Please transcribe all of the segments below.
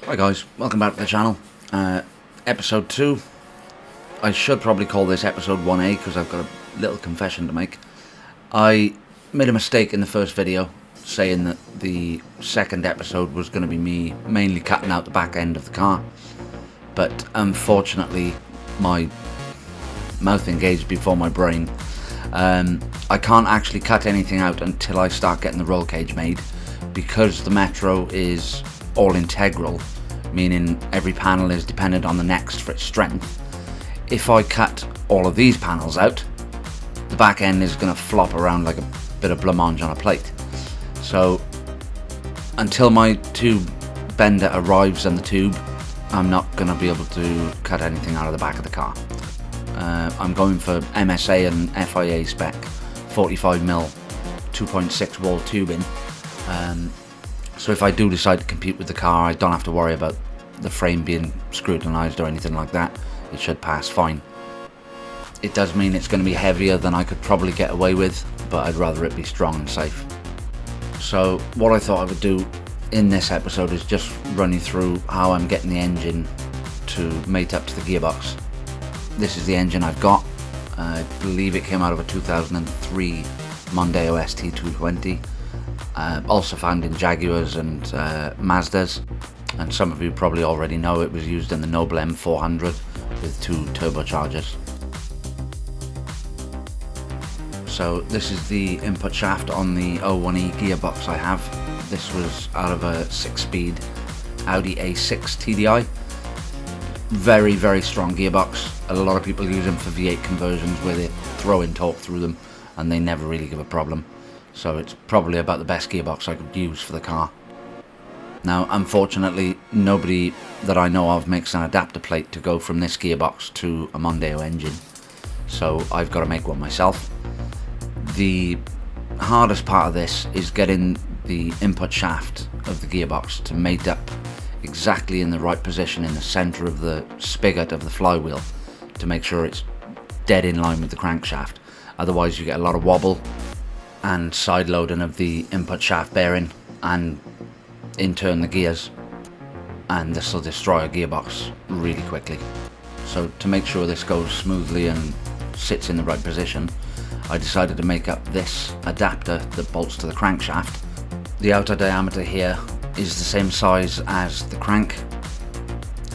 Hi guys, welcome back to the channel. Episode 2. I should probably call this episode 1A because I've got a little confession to make. I made a mistake in the first video saying that the second episode was going to be me mainly cutting out the back end of the car, but unfortunately my mouth engaged before my brain. I can't actually cut anything out until I start getting the roll cage made, because the Metro is all integral, meaning every panel is dependent on the next for its strength. If I cut all of these panels out, the back end is going to flop around like a bit of blancmange on a plate. So until my tube bender arrives on the tube, I'm not going to be able to cut anything out of the back of the car. I'm going for MSA and FIA spec 45mm 2.6 wall tubing. So if I do decide to compete with the car, I don't have to worry about the frame being scrutinised or anything like that. It should pass fine. It does mean it's going to be heavier than I could probably get away with, but I'd rather it be strong and safe. So what I thought I would do in this episode is just run you through how I'm getting the engine to mate up to the gearbox. This is the engine I've got. I believe it came out of a 2003 Mondeo ST220. Also found in Jaguars and Mazdas, and some of you probably already know it was used in the Noble M400 with 2 turbochargers. So this is the input shaft on the 01E gearbox I have. This was out of a 6-speed Audi A6 TDI. Very strong gearbox. A lot of people use them for V8 conversions where they throw in torque through them and they never really give a problem. So it's probably about the best gearbox I could use for the car. Now unfortunately nobody that I know of makes an adapter plate to go from this gearbox to a Mondeo engine, so I've got to make one myself. The hardest part of this is getting the input shaft of the gearbox to mate up exactly in the right position in the centre of the spigot of the flywheel to make sure it's dead in line with the crankshaft. Otherwise you get a lot of wobble and side loading of the input shaft bearing, and in turn the gears, and this will destroy a gearbox really quickly. So to make sure this goes smoothly and sits in the right position, I decided to make up this adapter that bolts to the crankshaft. The outer diameter here is the same size as the crank,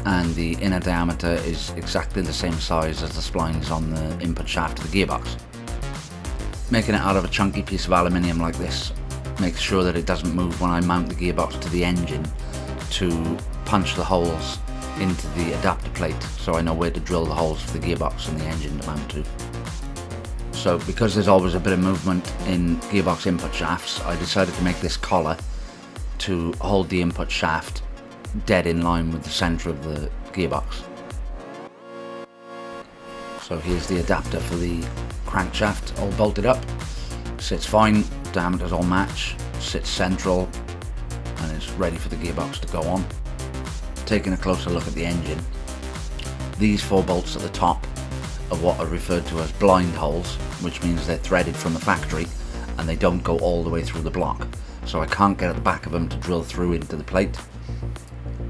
and the inner diameter is exactly the same size as the splines on the input shaft of the gearbox. Making it out of a chunky piece of aluminium like this makes sure that it doesn't move when I mount the gearbox to the engine to punch the holes into the adapter plate, so I know where to drill the holes for the gearbox and the engine to mount to. So because there's always a bit of movement in gearbox input shafts, I decided to make this collar to hold the input shaft dead in line with the centre of the gearbox. So here's the adapter for the crankshaft, all bolted up. Sits fine, diameters all match, sits central, and it's ready for the gearbox to go on. Taking a closer look at the engine, these 4 bolts at the top are what are referred to as blind holes, which means they're threaded from the factory and they don't go all the way through the block. So I can't get at the back of them to drill through into the plate.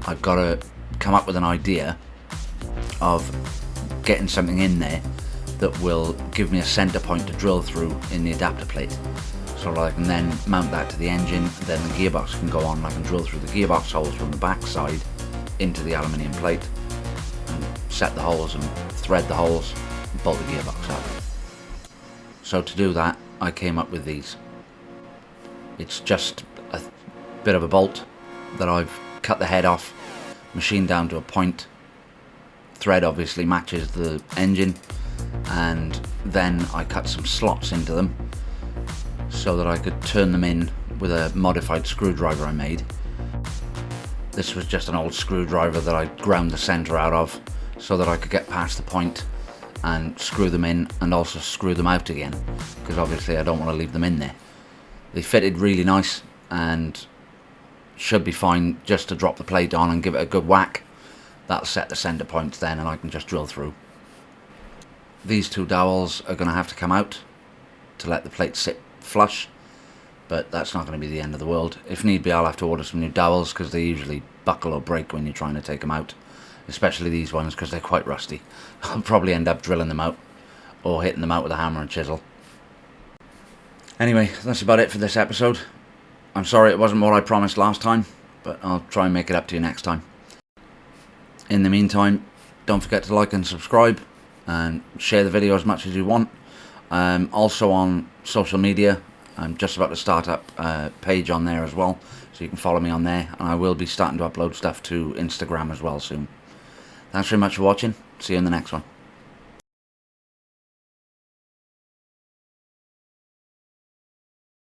I've got to come up with an idea of getting something in there that will give me a center point to drill through in the adapter plate, so that I can then mount that to the engine, then the gearbox can go on and I can drill through the gearbox holes from the back side into the aluminium plate and set the holes and thread the holes and bolt the gearbox out. So to do that I came up with these. It's just a bit of a bolt that I've cut the head off, machined down to a point. Thread obviously matches the engine, and then I cut some slots into them so that I could turn them in with a modified screwdriver I made. This was just an old screwdriver that I ground the centre out of so that I could get past the point and screw them in and also screw them out again, because obviously I don't want to leave them in there. They fitted really nice and should be fine just to drop the plate on and give it a good whack. That'll set the centre points then and I can just drill through. These 2 dowels are going to have to come out to let the plate sit flush, but that's not going to be the end of the world. If need be, I'll have to order some new dowels, because they usually buckle or break when you're trying to take them out, especially these ones because they're quite rusty. I'll probably end up drilling them out or hitting them out with a hammer and chisel. Anyway, that's about it for this episode. I'm sorry it wasn't what I promised last time, but I'll try and make it up to you next time. In the meantime, don't forget to like and subscribe and share the video as much as you want. Also on social media, I'm just about to start up a page on there as well, so you can follow me on there, and I will be starting to upload stuff to Instagram as well soon. Thanks very much for watching. See you in the next one.